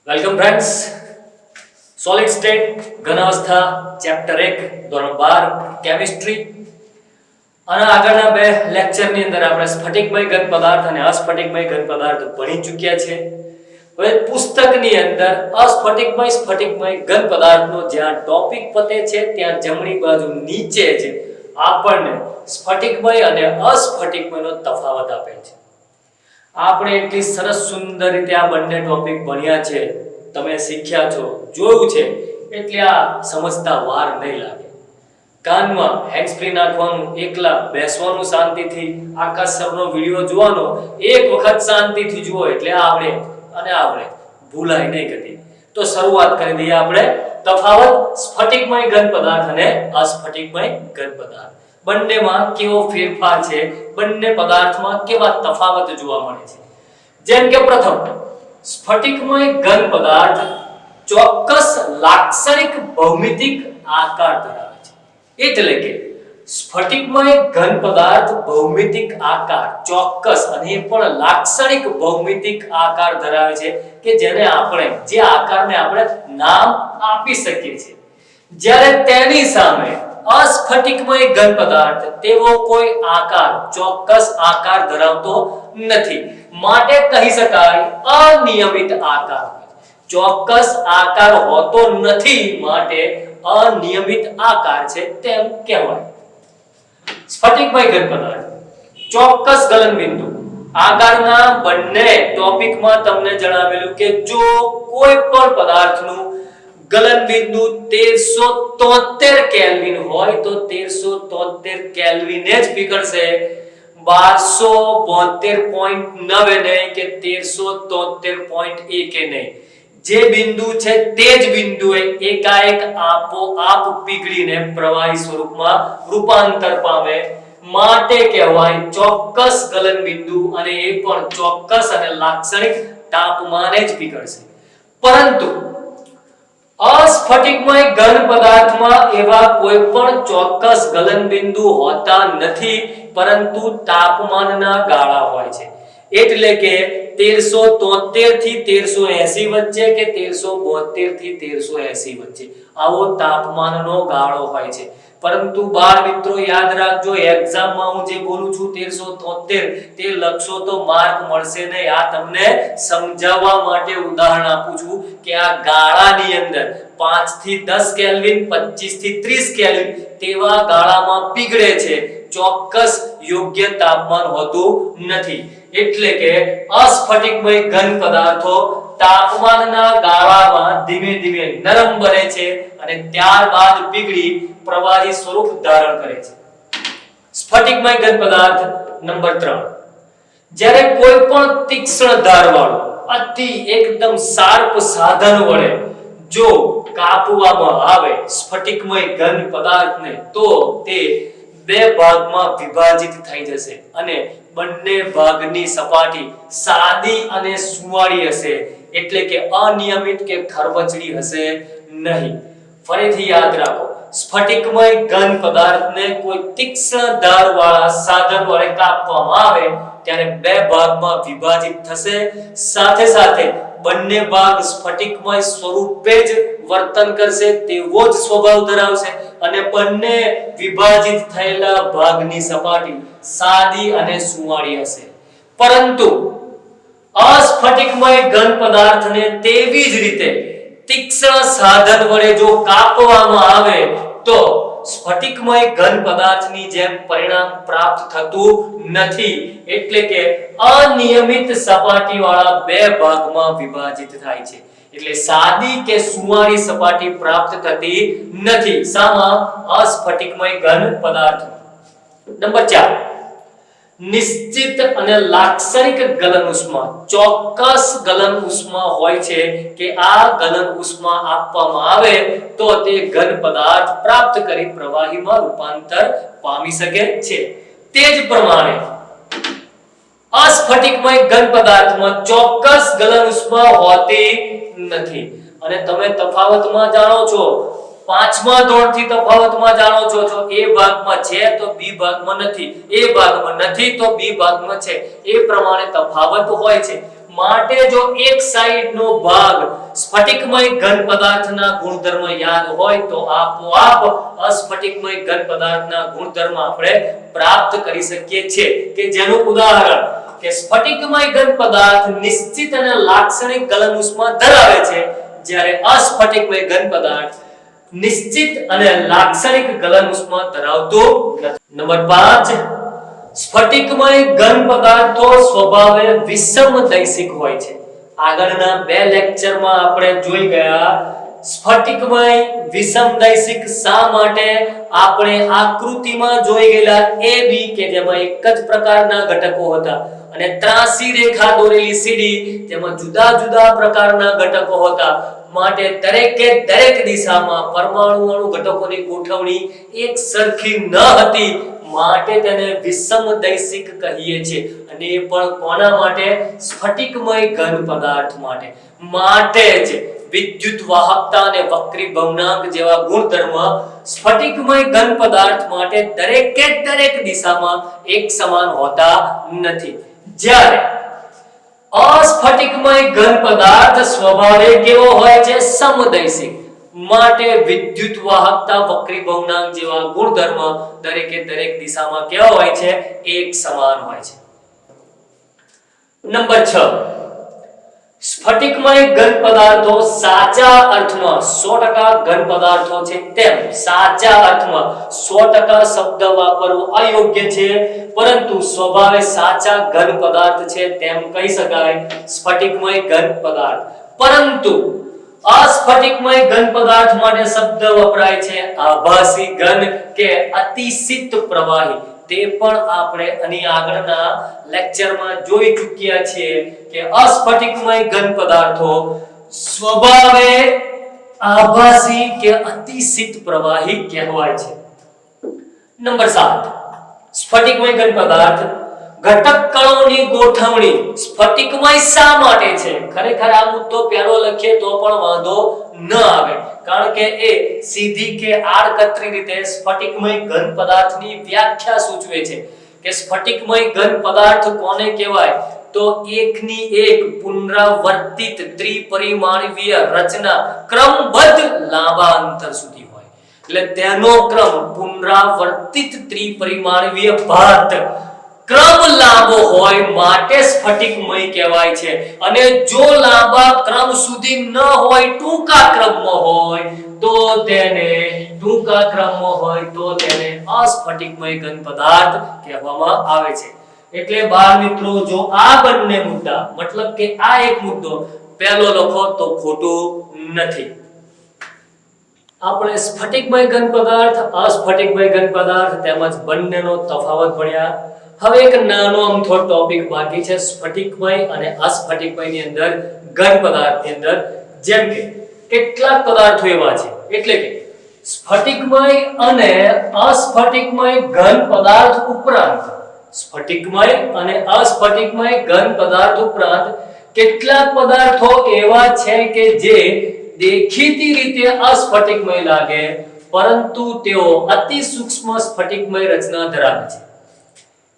Welcome friends. Solid state ઘન અવસ્થા chapter 1 ધોરણ 12 કેમિસ્ટ્રી અને આગળના બે લેક્ચરની અંદર આપણે સ્ફટિકમય ઘન પદાર્થ અને અસ્ફટિકમય ઘન પદાર્થ ભણી ચૂક્યા છે. હવે પુસ્તકની અંદર અસ્ફટિકમય સ્ફટિકમય ઘન પદાર્થનો જ્યાં ટોપિક પતે છે ત્યાં જમણી બાજુ નીચે છે આપણને સ્ફટિકમય અને અસ્ફટિકમયનો તફાવત આપે છે. આપણે એટલી સરસ સુંદર રીતે આ બંને ટોપિક ભણ્યા છે, તમે શીખ્યા છો, જોયું છે, એટલે આ સમજતા વાર નહીં લાગે. કાનમાં હેન્ડ્સ ફ્રી નાખવાનું, એકલા બેસવાનું શાંતિથી, આકાશ સરનો વિડિયો જોવાનો, એક વખત શાંતિથી જુઓ એટલે આવડે અને આવડે, ભૂલાય નહીં કદી. તો શરૂઆત કરી દઈએ આપણે તફાવત સ્ફટિકમય ઘન પદાર્થ અને અસ્ફટિકમય ઘન પદાર્થ. બંનેમાં કેવો ફેરફાર છે, બંને પદાર્થમાં કેવા તફાવત જોવા મળે છે. જેમ કે પ્રથમ સ્ફટિકમય ઘન પદાર્થ ચોક્કસ લાક્ષણિક ભૌમિતિક આકાર ધરાવે છે. એટલે કે સ્ફટિકમય ઘન પદાર્થ ભૌમિતિક આકાર ચોક્કસ અને પણ લાક્ષણિક ભૌમિતિક આકાર ધરાવે છે કે જેને આપણે જે આકારને આપણે નામ આપી શકીએ છીએ. જ્યારે તેની સામે અસ્ફટિકમય ઘન પદાર્થ તેવો કોઈ આકાર ચોક્કસ આકાર ધરાવતો નથી, માટે કહી શકાય અનિયમિત આકાર. ચોક્કસ આકાર હોતો નથી માટે અનિયમિત આકાર છે તેમ કહેવાય. સ્ફટિકમય ઘન પદાર્થ ચોક્કસ ગલનબિંદુ આગળના બંને ટોપિકમાં તમને જણાવેલું કે જો કોઈ પણ પદાર્થનું ગલનબિંદુ 1373 કેલ્વિન હોય તો 1373 કેલ્વિને જ પીગળશે, 1272.9 નહીં કે 1373.1 નહીં. જે બિંદુ છે તે જ બિંદુએ એકાએક આપોઆપ પીગળીને પ્રવાહી સ્વરૂપમાં રૂપાંતર પામે, માટે કહેવાય ચોક્કસ ગલનબિંદુ અને એ પણ ચોક્કસ અને લાક્ષણિક તાપમાને જ પીગળશે. પરંતુ અસ્ફટિકમય ઘન પદાર્થમાં એવા કોઈ પણ ચોક્કસ ગલનબિંદુ હોતા નથી, પરંતુ તાપમાનના ગાળા હોય છે. એટલે કે 1373 થી 1380 વચ્ચે કે 1372 થી 1380 વચ્ચે આવો તાપમાનનો ગાળો હોય છે. પરંતુ બાળ મિત્રો યાદ રાખજો, એક્ઝામમાં હું જે બોલું છું 1373 તે લખશો તો માર્ક મળશે નહીં. આ તમને સમજાવવા માટે ઉદાહરણ આપું છું કે આ ગાળાની અંદર 5 થી 10 કેલ્વિન, 25 થી 30 કેલ્વિન તેવા ગાળામાં પીગળે છે, ચોક્કસ યોગ્ય તાપમાન હોતું નથી. એટલે કે અસ્ફટિકમય ઘન પદાર્થો તાપમાનના ગાળામાં ધીમે ધીમે નરમ બને છે અને ત્યારબાદ પીગળી પ્રવાહી સ્વરૂપ ધારણ કરે છે. સ્ફટિકમય ઘન પદાર્થ નંબર 3, જ્યારે કોઈ પણ તીક્ષ્ણ ધારવાળો અતિ એકદમ શાર્પ સાધન વડે જો કાપવામાં આવે સ્ફટિકમય ઘન પદાર્થને તો તે બે ભાગમાં વિભાજિત થઈ જશે અને બંને ભાગની સપાટી સાદી અને સુંવાળી હશે, એટલે કે અનિયમિત કે ખરબચડી હશે નહીં. ફરીથી યાદ રાખો, સ્ફટિકમય ઘન પદાર્થને કોઈ તીક્ષ્ણ ધારવાળા સાધન વડે કાપવામાં આવે ત્યારે બે ભાગમાં વિભાજિત થશે, સાથે સાથે બંને ભાગ સ્ફટિકમય સ્વરૂપે જ વર્તન કરશે, તેવો જ સ્વભાવ ધરાવશે અને બંને વિભાજિત થયેલા ભાગની સપાટી સાદી અને સુંવાળી હશે. પરંતુ અસ્ફટિકમય ઘન પદાર્થને તેવી જ રીતે તીક્ષ્ણ સાધન વડે જો કાપવામાં આવે તો સ્ફટિકમય ઘન પદાર્થની જેમ પરિણામ પ્રાપ્ત થતું નથી, એટલે કે અનિયમિત સપાટીવાળા બે ભાગમાં વિભાજિત થાય છે. એટલે સાદી કે સુંવાળી સપાટી પ્રાપ્ત થતી નથી. સામા અસ્ફટિકમય ઘન પદાર્થ. નંબર 4, નિશ્ચિત અને લાક્ષણિક ગલન ઉષ્મા. ચોક્કસ ગલન ઉષ્મા હોય છે કે આ ગલન ઉષ્મા આપવામાં આવે તો તે ઘન પદાર્થ પ્રાપ્ત કરી પ્રવાહીમાં રૂપાંતર પામી શકે છે. તે જ પ્રમાણે અસ્ફટિકમય ઘન પદાર્થમાં ચોક્કસ ગલન ઉષ્મા હોતી નથી. અને તમે તફાવતમાં જાણો છો, 5મા ધોરણથી તફાવતમાં જાણો છો, એ ભાગમાં છે તો બી ભાગમાં નથી, એ ભાગમાં નથી તો બી ભાગમાં છે, એ પ્રમાણે તફાવત હોય છે. માટે જો એક સાઈડનો ભાગ સ્ફટિકમય ઘન પદાર્થના ગુણધર્મ યાદ હોય તો આપોઆપ અસ્ફટિકમય ઘન પદાર્થના ગુણધર્મ આપણે પ્રાપ્ત કરી શકીએ છીએ કે જેનું ઉદાહરણ કે સ્ફટિકમય ઘન પદાર્થ નિશ્ચિત અને લાક્ષણિક ગલન ઉષ્મા ધરાવે છે, જ્યારે અસ્ફટિકમય ઘન પદાર્થ નિશ્ચિત અને લાક્ષણિક ગલન ઉષ્મા ધરાવતો નથી. નંબર 5, સ્ફટિકમય ઘન પદાર્થો સ્વભાવે વિષમદૈશિક હોય છે. આગળના 2 લેક્ચરમાં આપણે જોઈ ગયા સ્ફટિકમય વિષમદૈશિક શા માટે આપણે આકૃતિમાં જોઈ ગયેલા AB કે જેમાં એક જ પ્રકારના ઘટકો હતા અને ત્રાસી રેખા દોરેલી CD જેમાં જુદા જુદા પ્રકારના ઘટકો હતા, માટે દરેકે દરેક દિશામાં પરમાણુ અણુ ઘટકોની ગોઠવણી એક સરખી ન હતી, માટે તેને વિષમદૈશિક કહીએ છીએ. અને એ પણ કોના માટે? સ્ફટિકમય ઘન પદાર્થ માટે. માટે જ વિદ્યુત વાહકતા અને વક્રી ભવનાંક જેવા ગુણધર્મ સ્ફટિકમય ઘન પદાર્થ માટે દરેકે દરેક દિશામાં એક સમાન હોતા નથી, જ્યારે અસ્ફટિકમય ઘન પદાર્થ સ્વભાવે કેવો હોય છે? સમદૈશિક. માટે વિદ્યુત વાહકતા વક્રી ભવનાંક જેવા ગુણધર્મ દરેકે દરેક દિશામાં કેવા હોય છે? એક સમાન હોય છે. નંબર 6, સ્ફટિકમય ઘન પદાર્થો સાચા અર્થમાં 100% ઘન પદાર્થો છે તેમ સાચા અર્થમાં 100% શબ્દ વાપરવો અયોગ્ય છે, પરંતુ સ્વભાવે સાચા ઘન પદાર્થ છે તેમ કહી શકાય સ્ફટિકમય ઘન પદાર્થ. પરંતુ અસ્ફટિકમય ઘન પદાર્થ માટે શબ્દ વપરાય છે આભાસી ઘન કે અતિશીત પ્રવાહી. તે પણ આપણે આની આગળના લેક્ચરમાં જોઈ ચૂક્યા છીએ કે અસ્ફટિકમય ઘન પદાર્થો સ્વભાવે આભાસી કે અતિશીત પ્રવાહી કહેવાય છે. નંબર 7, સ્ફટિકમય ઘન પદાર્થ ઘટક કણોની ગોઠવણી સ્ફટિકમય શા માટે છે? ખરેખર આ મુદ્દો પહેલો લખીએ તો પણ વાંધો ન આવે, કારણ કે એ સીધી કે આડકતરી રીતે સ્ફટિકમય ઘન પદાર્થની વ્યાખ્યા સૂચવે છે કે સ્ફટિકમય ઘન પદાર્થ કોને કહેવાય? તો એકની એક પુનરાવર્તિત ત્રિપરિમાણીય રચના ક્રમબદ્ધ લાંબા અંતર સુધી હોય, એટલે તેનો ક્રમ પુનરાવર્તિત ત્રિપરિમાણીય ભાત ક્રમ લાંબો હોય માટે સ્ફટિકમય કહેવાય છે. અને જો લાંબા ક્રમ સુધી ન હોય, ટૂંકા ક્રમમાં હોય તો તેને અસ્ફટિકમય ઘન પદાર્થ કહેવામાં આવે છે. એટલે બાળ મિત્રો, જો આ બંને મુદ્દા મતલબ કે આ એક મુદ્દો પહેલો લખો તો ખોટું નથી. આપણે સ્ફટિકમય ઘન પદાર્થ, અસ્ફટિકમય ઘન પદાર્થ તેમજ બંનેનો તફાવત ભણ્યા. હવે એક નાનો અમથો ટોપિક બાકી છે સ્ફટિકમય અને અસ્ફટિકમયની અંદર ઘન પદાર્થની અંદર. જેમ કે કેટલાક પદાર્થો એવા છે, એટલે કે સ્ફટિકમય અને અસ્ફટિકમય ઘન પદાર્થ ઉપરાંત કેટલાક પદાર્થો એવા છે કે જે દેખીતી રીતે અસ્ફટિકમય લાગે, પરંતુ તેઓ અતિ સૂક્ષ્મ સ્ફટિકમય રચના ધરાવે છે.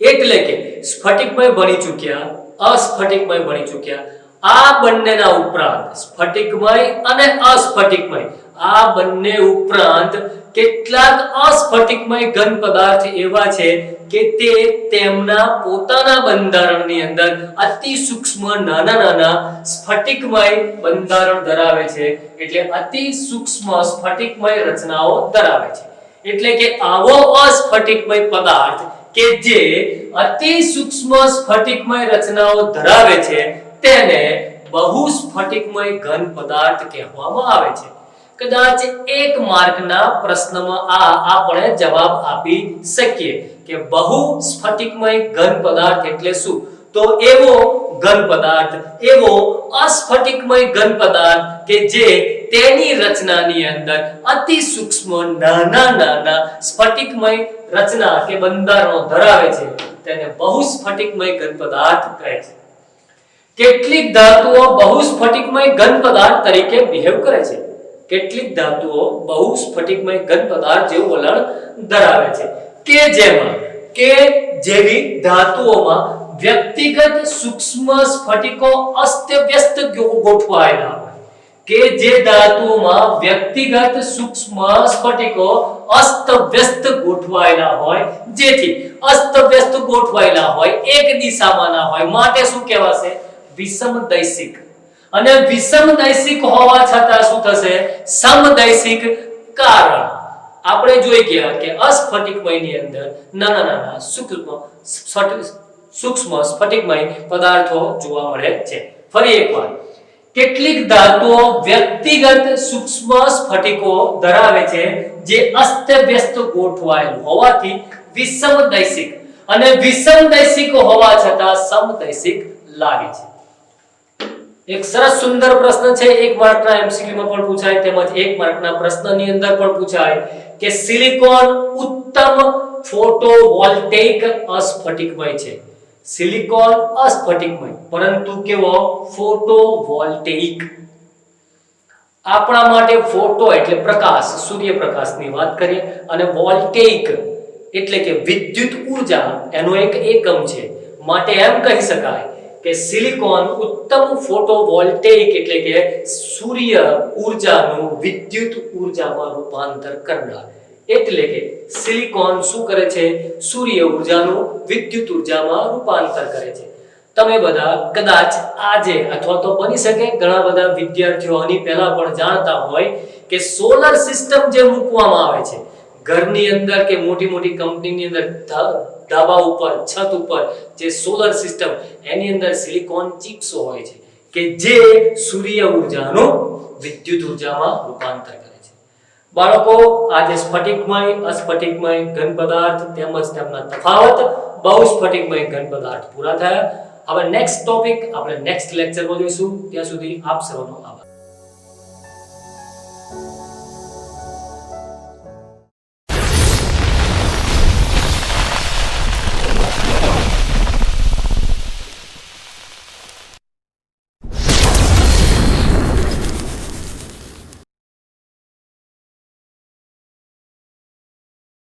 એટલે કે સ્ફટિકમય ભણી ચૂક્યા, અસ્ફટિકમય ભણી ચૂક્યા. આ બંનેના ઉપરાંત સ્ફટિકમય અને અસ્ફટિકમય આ બંને ઉપરાંત કેટલાક અસ્ફટિકમય ઘન પદાર્થ એવા છે કે તે તેમના પોતાના બંધારણની અંદર અતિ સૂક્ષ્મ નાના સ્ફટિકમય બંધારણ ધરાવે છે, એટલે અતિ સૂક્ષ્મ સ્ફટિકમય રચનાઓ ધરાવે છે. એટલે કે આવો અસ્ફટિકમય પદાર્થ કે જે અતિ સૂક્ષ્મ સ્ફટિકમય રચનાઓ ધરાવે છે તેને બહુ સ્ફટિકમય ઘન પદાર્થ કહેવામાં આવે છે. કદાચ 1 માર્કના પ્રશ્નમાં આપણે જવાબ આપી શકીએ કે બહુ સ્ફટિકમય ઘન પદાર્થ એટલે શું? તો એવો ઘન પદાર્થ, એવો અસ્ફટિકમય ઘન પદાર્થ કે જે તેની રચનાની અંદર અતિ સૂક્ષ્મ નાના સ્ફટિકમય રચના કે બંધારણો ધરાવે છે, તેને બહુ સ્ફટિકમય ઘન પદાર્થ કહે છે. કેટલીક ધાતુઓ બહુ સ્ફટિકમય ઘન પદાર્થ તરીકે બિહેવ કરે છે. કેટલીક ધાતુઓ બહુ સ્ફટિકમય ઘન પદાર્થ જેવું વલણ ધરાવે છે, કે જેવી ધાતુઓમાં વ્યક્તિગત સૂક્ષ્મ સ્ફટિકો અસ્તવ્યસ્ત ગોઠવાયેલા હોય કે જે ધાતુઓમાં વ્યક્તિગત સૂક્ષ્મ સ્ફટિકો અસ્તવ્યસ્ત ગોઠવાયેલા હોય, જેથી અસ્તવ્યસ્ત ગોઠવાયેલા હોય, એક દિશામાં ના હોય, માટે શું કહેવાશે? વિષમદૈશિક. અને વિષમદૈશિક હોવા છતાં શું થશે? સમદૈશિક. કારણ આપણે જોઈ ગયા કે અસ્ફટિકમયની અંદર નાના નાના સૂક્ષ્મ સ્ફટિકમય પદાર્થો જોવા મળે છે. ફરી એકવાર, કેટલીક ધાતુઓ વ્યક્તિગત સૂક્ષ્મ સ્ફટિકો ધરાવે છે જે અસ્તવ્યસ્ત ગોઠવાયેલ હોવાથી વિષમદૈશિક, અને વિષમદૈશિક હોવા છતાં સમદૈશિક લાગે છે. એક સરસ સુંદર પ્રશ્ન છે, 1 માર્કના એમસીક્યુ માં પણ પૂછાય, તેમજ 1 માર્કના પ્રશ્નની અંદર પણ પૂછાય કે સિલિકોન ઉત્તમ ફોટોવોલ્ટેઇક અસ્ફટિકમય છે. સિલિકોન અસ્ફટિકમય, પરંતુ કેવો? ફોટોવોલ્ટેઇક. આપણા માટે ફોટો એટલે પ્રકાશ, સૂર્યપ્રકાશની વાત કરીએ, અને વોલ્ટેઇક એટલે કે વિદ્યુત ઊર્જા એનો એક એકમ છે. માટે એમ કહી શકાય કે સિલિકોન ઉત્તમ ફોટોવોલ્ટેઇક એટલે કે સૂર્ય ઊર્જાનું વિદ્યુત ઊર્જામાં રૂપાંતર કરનાર. એટલે કે સિલિકોન શું કરે છે? સૂર્ય ઊર્જાનું વિદ્યુત ઊર્જામાં રૂપાંતર કરે છે. તમે બધા કદાચ આજે અથવા તો બની શકે ઘણા બધા વિદ્યાર્થીઓ આની પહેલા પણ જાણતા હોય કે સોલર સિસ્ટમ જે મૂકવામાં આવે છે ઘરની અંદર કે મોટી મોટી કંપનીની અંદર, ધાબા ઉપર, છત ઉપર, જે સોલર સિસ્ટમ, એની અંદર સિલિકોન ચિપ્સ હોય છે કે જે સૂર્ય ઊર્જાનું વિદ્યુત ઊર્જામાં રૂપાંતર કરે છે. બાળકો, આજે સ્ફટિકમય, અસ્ફટિકમય ઘન પદાર્થ તેમજ તેમના તફાવત, બહુસ્ફટિકમય ઘન પદાર્થ પૂરા થયા. હવે નેક્સ્ટ ટોપિક આપણે નેક્સ્ટ લેક્ચરમાં જોઈશું. ત્યાં સુધી આપ સૌનો આભાર.